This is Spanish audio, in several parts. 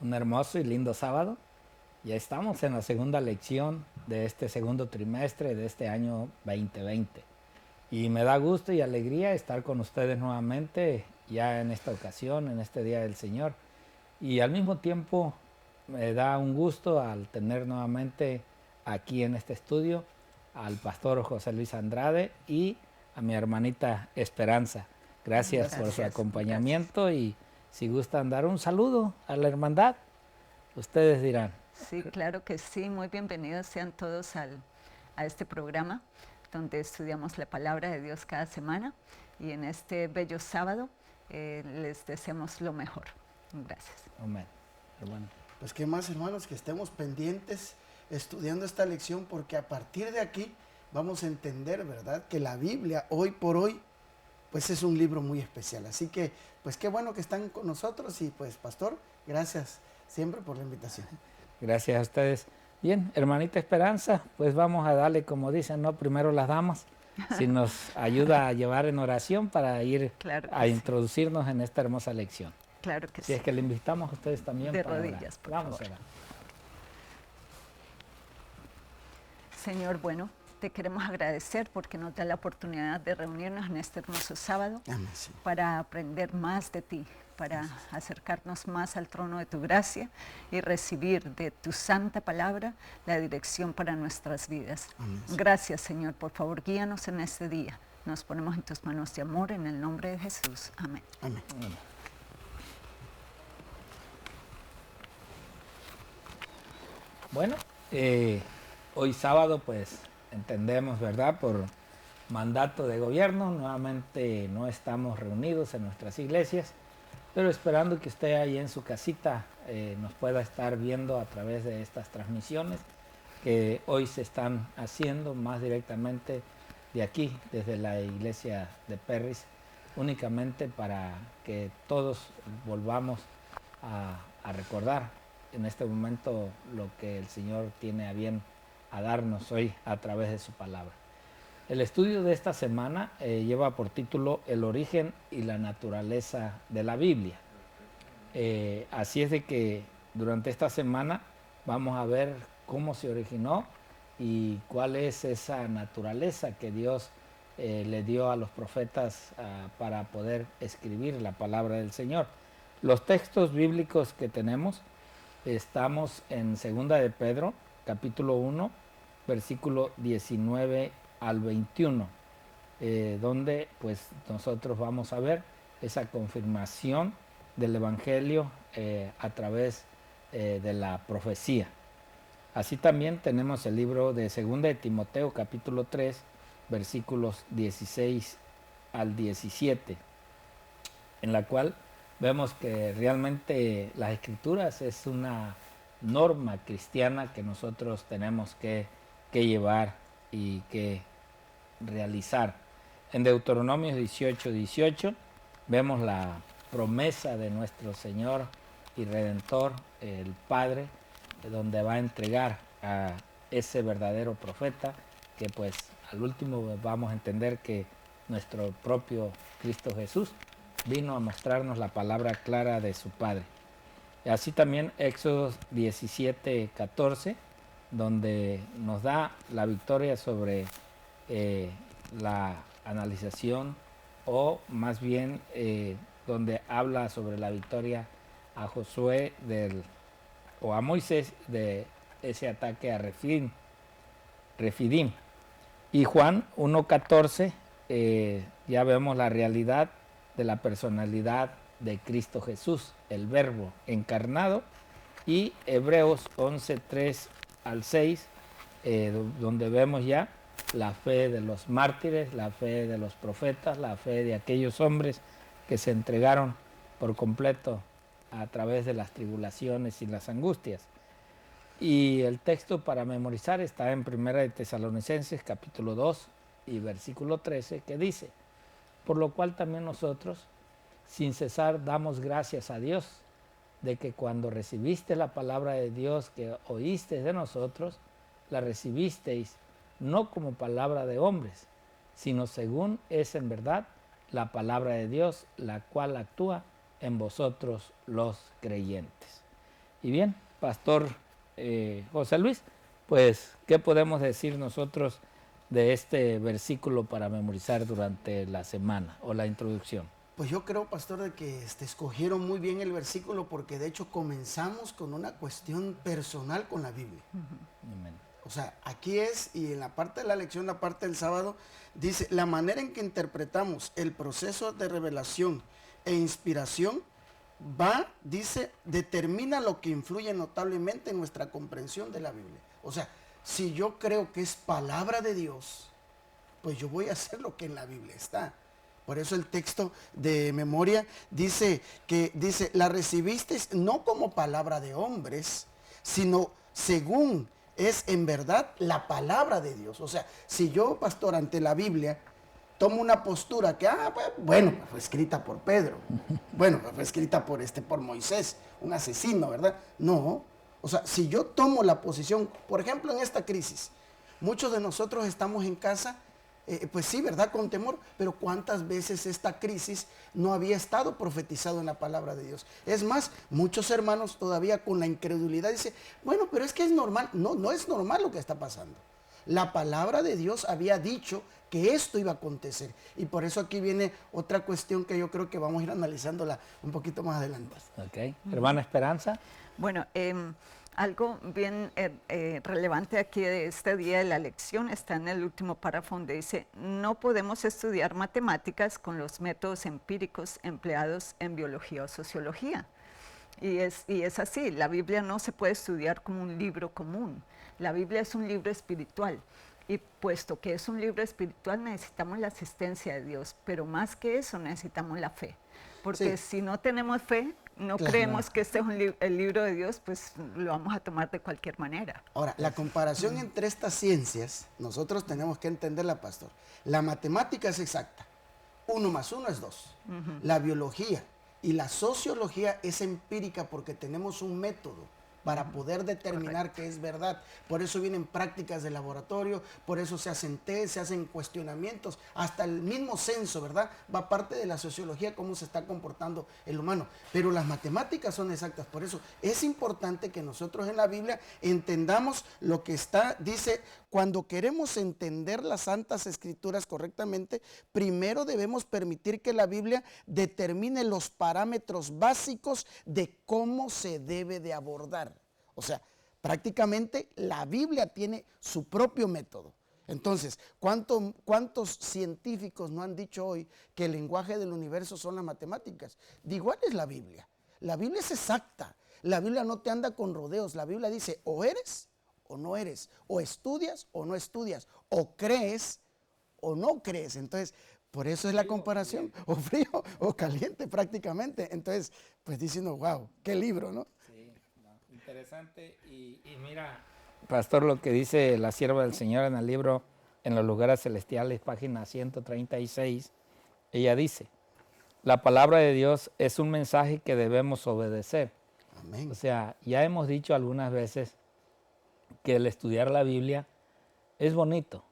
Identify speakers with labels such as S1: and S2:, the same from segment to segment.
S1: Un hermoso y lindo sábado. Ya estamos en la segunda lección de este segundo trimestre de este año 2020. Y me da gusto y alegría estar con ustedes nuevamente ya en esta ocasión, en este Día del Señor. Y al mismo tiempo me da un gusto al tener nuevamente aquí en este estudio al pastor José Luis Andrade y a mi hermanita Esperanza. Gracias por su acompañamiento y si gustan dar un saludo a la hermandad, ustedes dirán.
S2: Sí, claro que sí. Muy bienvenidos sean todos a este programa donde estudiamos la palabra de Dios cada semana y en este bello sábado les deseamos lo mejor. Gracias.
S1: Amén. Hermano.
S3: Pues qué más, hermanos, que estemos pendientes estudiando esta lección, porque a partir de aquí vamos a entender, ¿verdad?, que la Biblia hoy por hoy pues es un libro muy especial. Así que pues qué bueno que están con nosotros y pues pastor, gracias siempre por la invitación.
S1: Gracias a ustedes. Bien, hermanita Esperanza, pues vamos a darle, como dicen, ¿no? Primero las damas, si nos ayuda a llevar en oración para ir a introducirnos en esta hermosa lección.
S2: Claro que sí.
S1: Si es que le invitamos a ustedes también
S2: de
S1: para
S2: rodillas,
S1: orar.
S2: por
S1: Vamos
S2: favor.
S1: a orar.
S2: Señor, bueno, te queremos agradecer porque nos da la oportunidad de reunirnos en este hermoso sábado.
S3: Amén, sí.
S2: Para aprender más de ti, para acercarnos más al trono de tu gracia y recibir de tu santa palabra la dirección para nuestras vidas.
S3: Amén.
S2: Gracias, Señor. Por favor, guíanos en este día. Nos ponemos en tus manos de amor en el nombre de Jesús. Amén.
S3: Amén.
S1: Amén. Bueno, hoy sábado pues entendemos, ¿verdad? Por mandato de gobierno, nuevamente no estamos reunidos en nuestras iglesias, pero esperando que usted ahí en su casita nos pueda estar viendo a través de estas transmisiones que hoy se están haciendo más directamente de aquí, desde la iglesia de Perris, únicamente para que todos volvamos a recordar en este momento lo que el Señor tiene a bien a darnos hoy a través de su palabra. El estudio de esta semana lleva por título El origen y la naturaleza de la Biblia. Así es de que durante esta semana vamos a ver cómo se originó y cuál es esa naturaleza que Dios le dio a los profetas para poder escribir la palabra del Señor. Los textos bíblicos que tenemos, estamos en 2 de Pedro, capítulo 1, versículo 19 al 21, donde pues nosotros vamos a ver esa confirmación del Evangelio a través de la profecía. Así también tenemos el libro de 2 de Timoteo, capítulo 3, versículos 16 al 17, en la cual vemos que realmente las Escrituras es una norma cristiana que nosotros tenemos que llevar y que realizar. En Deuteronomio 18:18 vemos la promesa de nuestro Señor y Redentor, el Padre, donde va a entregar a ese verdadero profeta, que pues al último vamos a entender que nuestro propio Cristo Jesús vino a mostrarnos la palabra clara de su Padre. Así también Éxodo 17:14, donde nos da la victoria sobre la analización, o más bien donde habla sobre la victoria a Josué o a Moisés de ese ataque a Refidim. Y Juan 1:14, ya vemos la realidad de la personalidad de Cristo Jesús, el Verbo encarnado. Y Hebreos 11:3 al 6, donde vemos ya la fe de los mártires, la fe de los profetas, la fe de aquellos hombres que se entregaron por completo a través de las tribulaciones y las angustias. Y el texto para memorizar está en 1 de Tesalonicenses, capítulo 2 y versículo 13, que dice: por lo cual también nosotros, sin cesar, damos gracias a Dios, de que cuando recibiste la palabra de Dios que oíste de nosotros, la recibisteis no como palabra de hombres, sino según es en verdad la palabra de Dios, la cual actúa en vosotros los creyentes. Y bien, Pastor José Luis, pues, ¿qué podemos decir nosotros de este versículo para memorizar durante la semana o la introducción?
S3: Pues yo creo, pastor, de que escogieron muy bien el versículo porque de hecho comenzamos con una cuestión personal con la Biblia.
S1: Amén.
S3: O sea, aquí es, y en la parte de la lección, la parte del sábado, dice, la manera en que interpretamos el proceso de revelación e inspiración dice, determina lo que influye notablemente en nuestra comprensión de la Biblia. O sea, si yo creo que es palabra de Dios, pues yo voy a hacer lo que en la Biblia está. Por eso el texto de memoria dice, la recibisteis no como palabra de hombres, sino según es en verdad la palabra de Dios. O sea, si yo, pastor, ante la Biblia tomo una postura que, bueno, fue escrita por Pedro, bueno, fue escrita por Moisés, un asesino, ¿verdad? No, o sea, si yo tomo la posición, por ejemplo, en esta crisis, muchos de nosotros estamos en casa, pues sí, ¿verdad? Con temor, pero ¿cuántas veces esta crisis no había estado profetizado en la palabra de Dios? Es más, muchos hermanos todavía con la incredulidad dicen, bueno, pero es que es normal. No, no es normal lo que está pasando. La palabra de Dios había dicho que esto iba a acontecer. Y por eso aquí viene otra cuestión que yo creo que vamos a ir analizándola un poquito más adelante.
S1: Ok. Hermana Esperanza.
S2: Bueno, algo bien relevante aquí de este día de la lección está en el último párrafo donde dice, no podemos estudiar matemáticas con los métodos empíricos empleados en biología o sociología. Y es así, la Biblia no se puede estudiar como un libro común. La Biblia es un libro espiritual. Y puesto que es un libro espiritual, necesitamos la asistencia de Dios. Pero más que eso, necesitamos la fe. Porque si no tenemos fe, no creemos que este es el libro de Dios, pues lo vamos a tomar de cualquier manera.
S3: Ahora, la comparación entre estas ciencias, nosotros tenemos que entenderla, pastor. La matemática es exacta. 1 más 1 es 2. La biología y la sociología es empírica porque tenemos un método para poder determinar que es verdad. Por eso vienen prácticas de laboratorio, por eso se hacen test, se hacen cuestionamientos, hasta el mismo censo, ¿verdad? Va parte de la sociología, cómo se está comportando el humano. Pero las matemáticas son exactas, por eso es importante que nosotros en la Biblia entendamos lo que dice, cuando queremos entender las Santas Escrituras correctamente, primero debemos permitir que la Biblia determine los parámetros básicos de cómo se debe de abordar. O sea, prácticamente la Biblia tiene su propio método. Entonces, ¿cuántos científicos no han dicho hoy que el lenguaje del universo son las matemáticas? De igual es la Biblia. La Biblia es exacta. La Biblia no te anda con rodeos. La Biblia dice, o eres o no eres, o estudias o no estudias, o crees o no crees. Entonces, por eso es la comparación, o frío o caliente prácticamente. Entonces, pues diciendo, wow, qué libro, ¿no?
S1: Sí, no, interesante. Y mira, pastor, lo que dice la sierva del Señor en el libro En los lugares celestiales, página 136, ella dice, la palabra de Dios es un mensaje que debemos obedecer.
S3: Amén.
S1: O sea, ya hemos dicho algunas veces que el estudiar la Biblia es bonito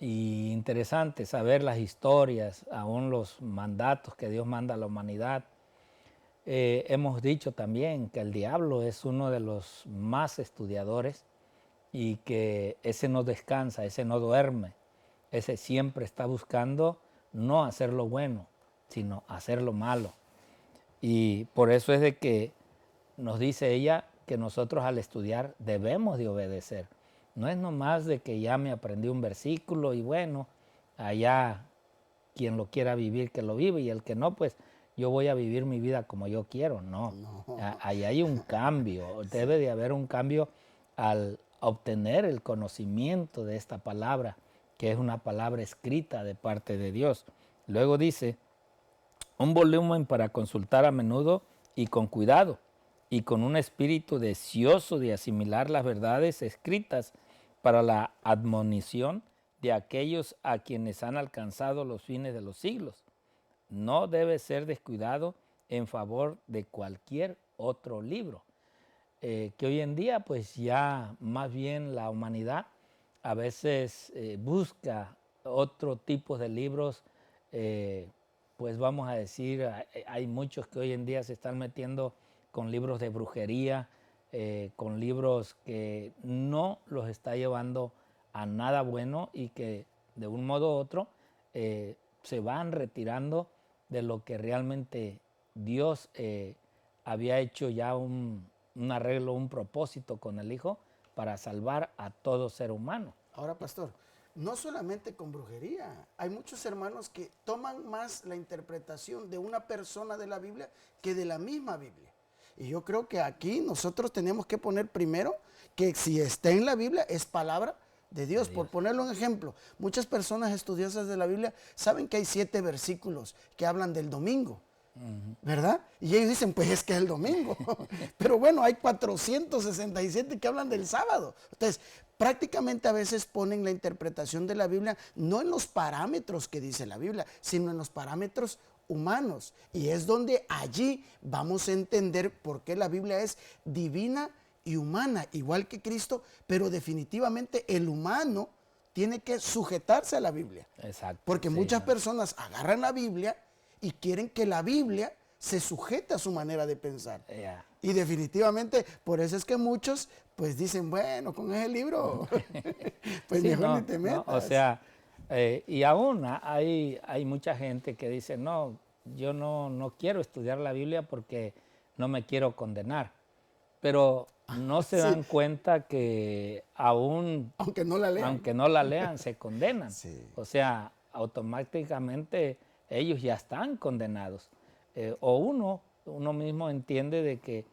S1: y interesante saber las historias, aún los mandatos que Dios manda a la humanidad. Hemos dicho también que el diablo es uno de los más estudiadores y que ese no descansa, ese no duerme, ese siempre está buscando no hacer lo bueno, sino hacer lo malo. Y por eso es de que nos dice ella que nosotros al estudiar debemos de obedecer. No es nomás de que ya me aprendí un versículo y bueno, allá quien lo quiera vivir que lo vive y el que no, pues yo voy a vivir mi vida como yo quiero. No, ahí hay un cambio, debe de haber un cambio al obtener el conocimiento de esta palabra, que es una palabra escrita de parte de Dios. Luego dice, un volumen para consultar a menudo y con cuidado, y con un espíritu deseoso de asimilar las verdades escritas para la admonición de aquellos a quienes han alcanzado los fines de los siglos. No debe ser descuidado en favor de cualquier otro libro. Que hoy en día pues ya más bien la humanidad a veces busca otro tipo de libros, pues vamos a decir, hay muchos que hoy en día se están metiendo con libros de brujería, con libros que no los está llevando a nada bueno y que de un modo u otro se van retirando de lo que realmente Dios había hecho ya un arreglo, un propósito con el Hijo para salvar a todo ser humano.
S3: Ahora, pastor, no solamente con brujería, hay muchos hermanos que toman más la interpretación de una persona de la Biblia que de la misma Biblia. Y yo creo que aquí nosotros tenemos que poner primero que si está en la Biblia es palabra de Dios. Por ponerlo un ejemplo, muchas personas estudiosas de la Biblia saben que hay 7 versículos que hablan del domingo, ¿verdad? Y ellos dicen, pues es que es el domingo. Pero bueno, hay 467 que hablan del sábado. Entonces, prácticamente a veces ponen la interpretación de la Biblia no en los parámetros que dice la Biblia, sino en los parámetros humanos. Y es donde allí vamos a entender por qué la Biblia es divina y humana, igual que Cristo, pero definitivamente el humano tiene que sujetarse a la Biblia.
S1: Exacto.
S3: Porque muchas personas agarran la Biblia y quieren que la Biblia se sujete a su manera de pensar. Y definitivamente, por eso es que muchos pues dicen, bueno, con ese libro, pues mejor ni te metas.
S1: O sea, y aún hay mucha gente que dice, no, yo no quiero estudiar la Biblia porque no me quiero condenar. Pero no se dan cuenta que aún,
S3: aunque no la lean,
S1: se condenan.
S3: Sí.
S1: O sea, automáticamente ellos ya están condenados. O uno mismo entiende de que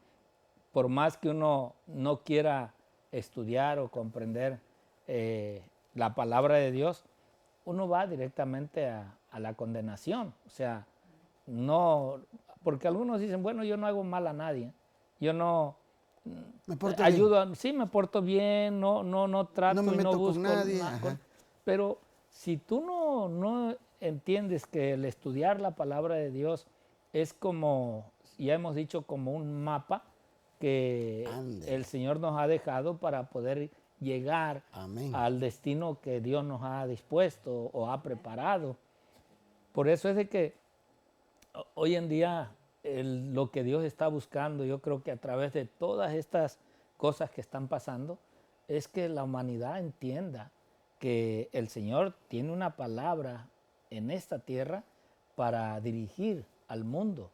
S1: por más que uno no quiera estudiar o comprender la palabra de Dios, uno va directamente a la condenación. O sea, no, porque algunos dicen, bueno, yo no hago mal a nadie, yo no ayudo, sí me porto bien, no trato,
S3: no me meto
S1: y no busco
S3: con nadie.
S1: Pero si tú no entiendes que el estudiar la palabra de Dios es como, ya hemos dicho, como un mapa que el Señor nos ha dejado para poder llegar al destino que Dios nos ha dispuesto o ha preparado. Por eso es de que hoy en día lo que Dios está buscando, yo creo que a través de todas estas cosas que están pasando, es que la humanidad entienda que el Señor tiene una palabra en esta tierra para dirigir al mundo.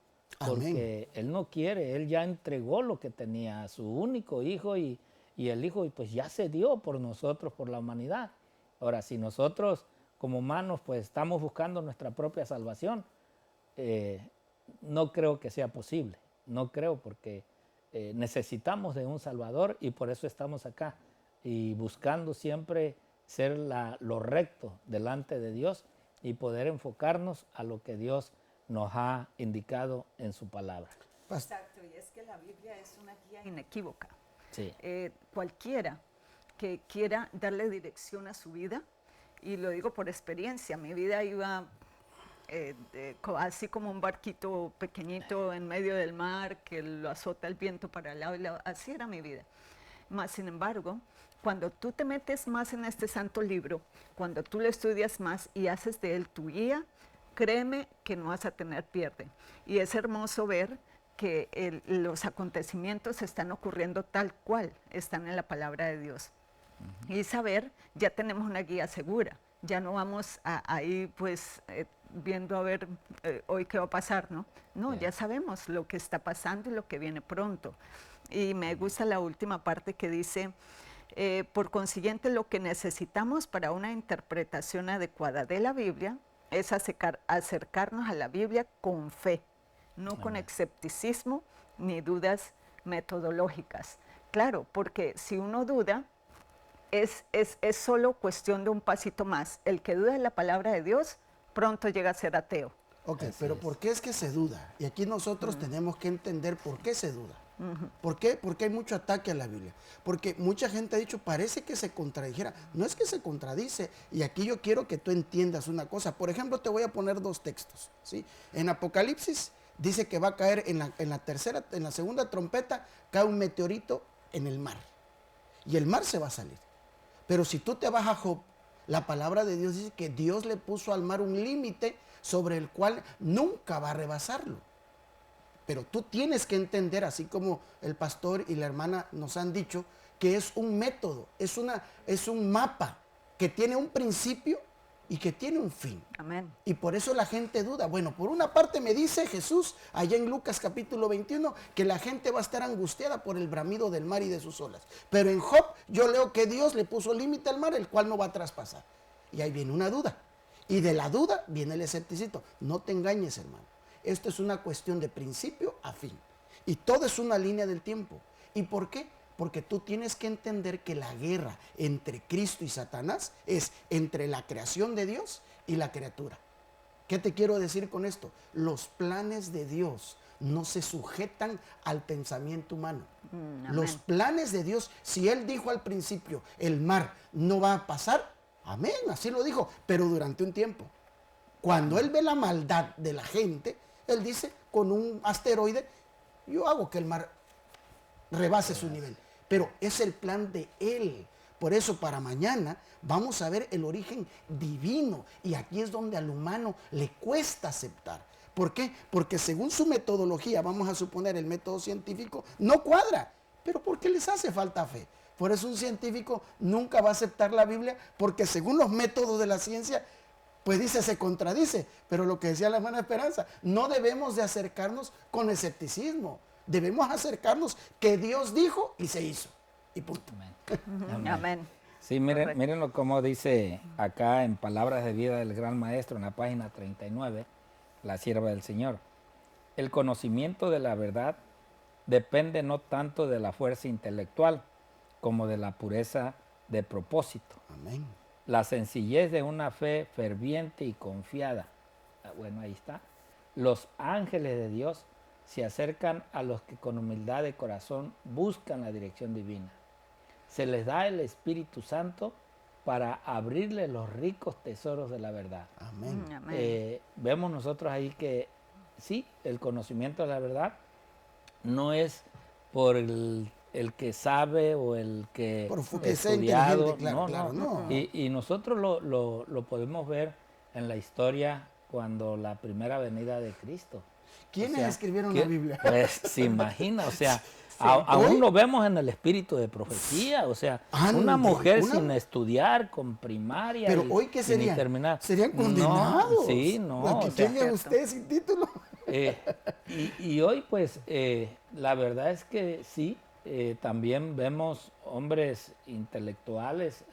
S1: Porque Él no quiere, Él ya entregó lo que tenía a su único hijo y el hijo pues ya se dio por nosotros, por la humanidad. Ahora, si nosotros como humanos pues estamos buscando nuestra propia salvación, no creo que sea posible, no creo, porque necesitamos de un Salvador y por eso estamos acá y buscando siempre ser lo recto delante de Dios y poder enfocarnos a lo que Dios nos ha indicado en su palabra.
S2: Exacto, y es que la Biblia es una guía inequívoca.
S1: Sí.
S2: Cualquiera que quiera darle dirección a su vida, y lo digo por experiencia, mi vida iba así como un barquito pequeñito en medio del mar que lo azota el viento para el lado y lado, así era mi vida. Mas, sin embargo, cuando tú te metes más en este santo libro, cuando tú lo estudias más y haces de él tu guía, créeme que no vas a tener pierde. Y es hermoso ver que los acontecimientos están ocurriendo tal cual están en la palabra de Dios. Y saber, ya tenemos una guía segura. Ya no vamos ahí pues viendo a ver hoy qué va a pasar, ¿no? No, ya sabemos lo que está pasando y lo que viene pronto. Y me gusta la última parte que dice, por consiguiente lo que necesitamos para una interpretación adecuada de la Biblia es acercarnos a la Biblia con fe, no con escepticismo ni dudas metodológicas. Claro, porque si uno duda, es solo cuestión de un pasito más. El que duda de la palabra de Dios, pronto llega a ser ateo.
S3: Ok, pero ¿por qué es que se duda? Y aquí nosotros tenemos que entender por qué se duda. ¿Por qué? Porque hay mucho ataque a la Biblia. Porque mucha gente ha dicho, parece que se contradijera. No es que se contradice. Y aquí yo quiero que tú entiendas una cosa. Por ejemplo, te voy a poner 2 textos, ¿sí? En Apocalipsis dice que va a caer en la segunda trompeta, cae un meteorito en el mar. Y el mar se va a salir. Pero si tú te vas a Job, la palabra de Dios dice que Dios le puso al mar un límite sobre el cual nunca va a rebasarlo. Pero tú tienes que entender, así como el pastor y la hermana nos han dicho, que es un método, es un mapa que tiene un principio y que tiene un fin.
S2: Amén.
S3: Y por eso la gente duda. Bueno, por una parte me dice Jesús, allá en Lucas capítulo 21, que la gente va a estar angustiada por el bramido del mar y de sus olas. Pero en Job yo leo que Dios le puso límite al mar, el cual no va a traspasar. Y ahí viene una duda. Y de la duda viene el escepticismo. No te engañes, hermano. Esto es una cuestión de principio a fin. Y todo es una línea del tiempo. ¿Y por qué? Porque tú tienes que entender que la guerra entre Cristo y Satanás es entre la creación de Dios y la criatura. ¿Qué te quiero decir con esto? Los planes de Dios no se sujetan al pensamiento humano. Los planes de Dios, si Él dijo al principio, el mar no va a pasar, amén, así lo dijo, pero durante un tiempo. Cuando Él ve la maldad de la gente, Él dice, con un asteroide, yo hago que el mar rebase su nivel. Pero es el plan de Él. Por eso para mañana vamos a ver el origen divino. Y aquí es donde al humano le cuesta aceptar. ¿Por qué? Porque según su metodología, vamos a suponer el método científico, no cuadra. Pero porque les hace falta fe. Por eso un científico nunca va a aceptar la Biblia, porque según los métodos de la ciencia, pues dice, se contradice. Pero lo que decía la hermana Esperanza, no debemos de acercarnos con escepticismo. Debemos acercarnos que Dios dijo y se hizo. Y punto.
S1: Amén.
S2: Amén.
S1: Sí, mírenlo como dice acá en Palabras de Vida del Gran Maestro, en la página 39, la sierva del Señor. El conocimiento de la verdad depende no tanto de la fuerza intelectual como de la pureza de propósito.
S3: Amén.
S1: La sencillez de una fe ferviente y confiada. Bueno, ahí está. Los ángeles de Dios se acercan a los que con humildad de corazón buscan la dirección divina. Se les da el Espíritu Santo para abrirles los ricos tesoros de la verdad.
S3: Amén.
S2: Amén.
S1: Vemos nosotros ahí que sí, el conocimiento de la verdad no es por el que sabe o el que
S3: sea
S1: estudiado,
S3: inteligente, claro, no.
S1: Y nosotros lo podemos ver en la historia cuando la primera venida de Cristo.
S3: ¿Quiénes escribieron la Biblia?
S1: Pues se imagina, o sea, aún lo vemos en el espíritu de profecía, o sea, una mujer sin estudiar, con primaria.
S3: Pero hoy, ¿qué serían?
S1: Terminar.
S3: Serían condenados.
S1: No, sí, no.
S3: Que tengan ustedes sin título.
S1: Y hoy, pues, la verdad es que sí, también vemos hombres intelectuales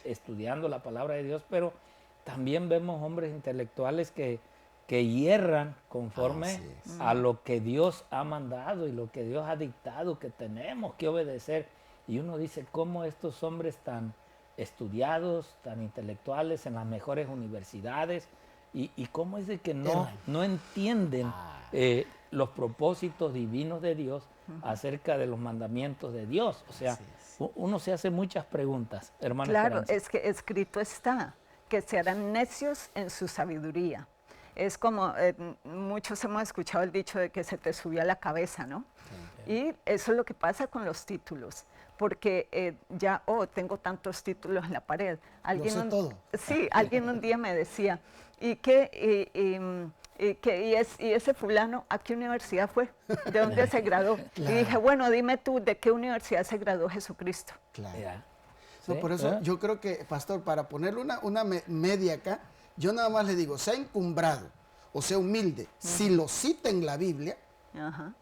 S1: estudiando la palabra de Dios, pero también vemos hombres intelectuales que hierran conforme a lo que Dios ha mandado y lo que Dios ha dictado, que tenemos que obedecer. Y uno dice, ¿cómo estos hombres tan estudiados, tan intelectuales en las mejores universidades, y cómo es de que no entienden los propósitos divinos de Dios acerca de los mandamientos de Dios? O sea, uno se hace muchas preguntas, hermano.
S2: Claro,
S1: Esperanza.
S2: es que escrito está, que se harán necios en su sabiduría. Es como, muchos hemos escuchado el dicho de que se te subió a la cabeza, ¿no? Y eso es lo que pasa con los títulos, porque tengo tantos títulos en la pared.
S3: Lo sé todo.
S2: Sí, alguien un día me decía, ¿y ese fulano a qué universidad fue? ¿De dónde se graduó?
S3: Claro.
S2: Y dije, bueno, dime tú, ¿de qué universidad se graduó Jesucristo?
S3: Claro.
S1: ¿Sí?
S3: Por eso yo creo que, pastor, para ponerle una media acá, yo nada más le digo, sea encumbrado o sea humilde, si lo cita en la Biblia,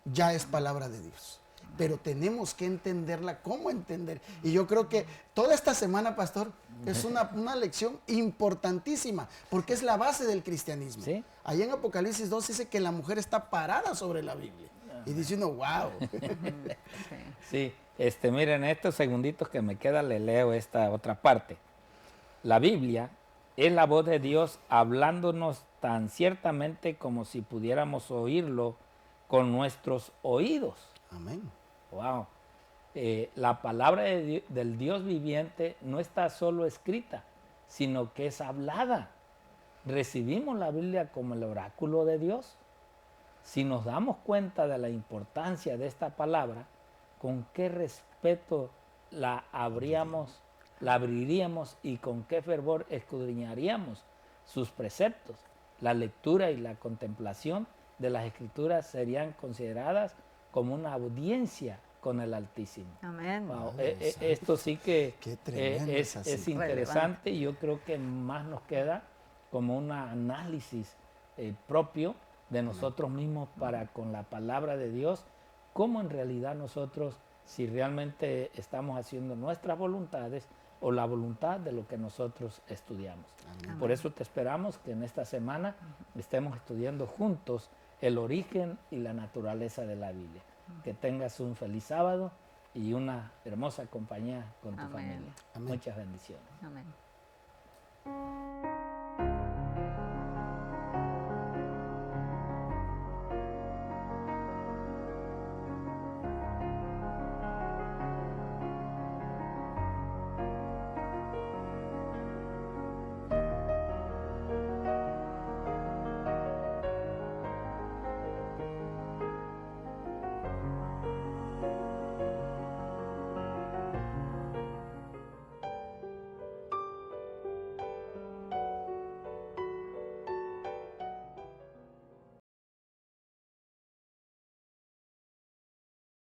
S3: ya es palabra de Dios. Pero tenemos que entenderla, cómo entender. Y yo creo que toda esta semana, pastor, es una lección importantísima, porque es la base del cristianismo.
S1: ¿Sí?
S3: Allá en Apocalipsis 2 dice que la mujer está parada sobre la Biblia. Y dice uno, wow.
S1: Sí, miren, estos segunditos que me quedan, le leo esta otra parte. La Biblia es la voz de Dios hablándonos tan ciertamente como si pudiéramos oírlo con nuestros oídos.
S3: Amén.
S1: Wow. La palabra del Dios viviente no está solo escrita, sino que es hablada. Recibimos la Biblia como el oráculo de Dios. Si nos damos cuenta de la importancia de esta palabra, ¿con qué respeto la abriríamos y con qué fervor escudriñaríamos sus preceptos? La lectura y la contemplación de las Escrituras serían consideradas como una audiencia con el Altísimo.
S2: Amén.
S1: Wow, esto sí que
S3: Qué tremendo
S1: es interesante y yo creo que más nos queda como un análisis propio de nosotros mismos para con la palabra de Dios, cómo en realidad nosotros, si realmente estamos haciendo nuestras voluntades o la voluntad de lo que nosotros estudiamos.
S3: Amén.
S1: Por eso te esperamos que en esta semana estemos estudiando juntos el origen y la naturaleza de la Biblia. Que tengas un feliz sábado y una hermosa compañía con tu
S2: Amén.
S1: familia.
S3: Amén.
S1: Muchas bendiciones.
S2: Amén.